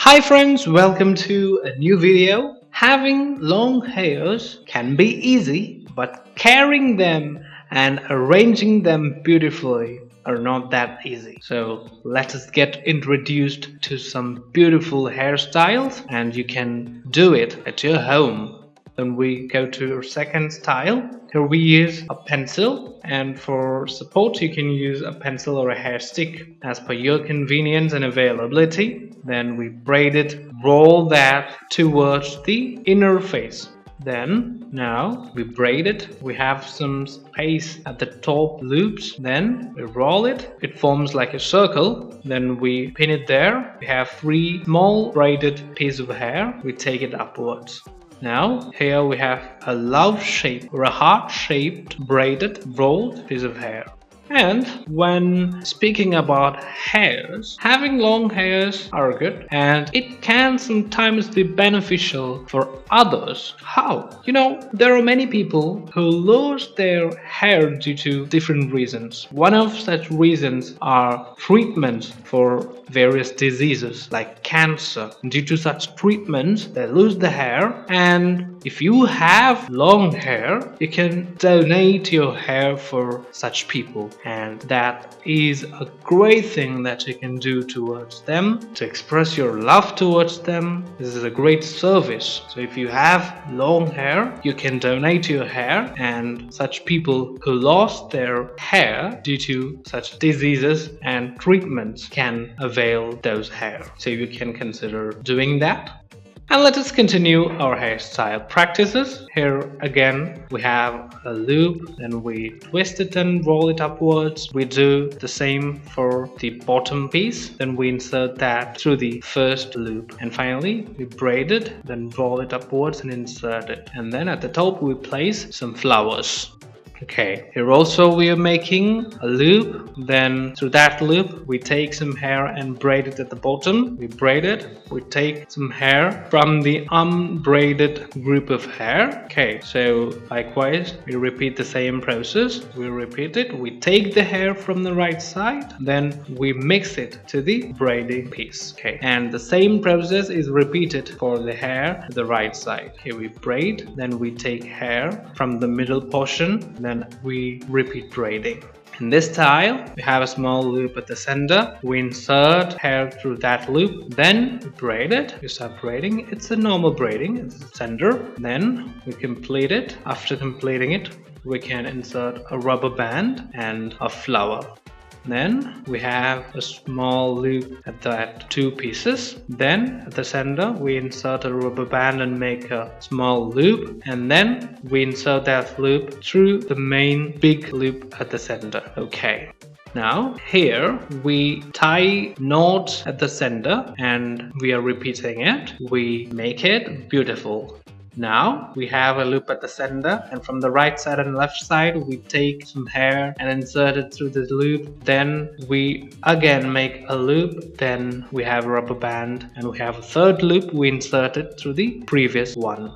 Hi friends, welcome to a new video. Having long hairs can be easy, but caring them and arranging them beautifully are not that easy. So let us get introduced to some beautiful hairstyles, and you can do it at your home. Then we go to our second style. Here we use a pencil, and for support you can use a pencil or a hair stick as per your convenience and availability. Then we braid it, roll that towards the inner face. Then now we braid it. We have some space at the top loops. Then we roll it. It forms like a circle. Then we pin it there. We have three small braided pieces of hair. We take it upwards. Now here we have a love shape or a heart shaped braided rolled piece of hair. And when speaking about hairs, having long hairs are good, and it can sometimes be beneficial for others. How? There are many people who lose their hair due to different reasons. One of such reasons are treatments for various diseases like cancer. Due to such treatments, they lose the hair, and if you have long hair, you can donate your hair for such people. And that is a great thing that you can do towards them to express your love towards them. This is a great service. So if you have long hair, you can donate your hair, and such people who lost their hair due to such diseases and treatments can avail those hair. So you can consider doing that. And let us continue our hairstyle practices. Here again we have a loop, then we twist it and roll it upwards. We do the same for the bottom piece, then we insert that through the first loop, and finally we braid it, then roll it upwards and insert it, and then at the top we place some flowers. Okay, here also we are making a loop, then through that loop we take some hair and braid it at the bottom. We braid it, we take some hair from the unbraided group of hair. Okay, so likewise we repeat the same process. We repeat it, we take the hair from the right side, then we mix it to the braiding piece. Okay, and the same process is repeated for the hair to the right side. Here we braid, then we take hair from the middle portion, then we repeat braiding. In this style, we have a small loop at the center. We insert hair through that loop, then we braid it. We start braiding. It's a normal braiding, it's the center. Then we complete it. After completing it, we can insert a rubber band and a flower. Then we have a small loop at that two pieces. Then at the center we insert a rubber band and make a small loop, and then we insert that loop through the main big loop at the center. Okay. Now here we tie knot at the center and we are repeating it. We make it beautiful. Now we have a loop at the center, and from the right side and left side we take some hair and insert it through the loop. Then we again make a loop, then we have a rubber band, and we have a third loop. We insert it through the previous one.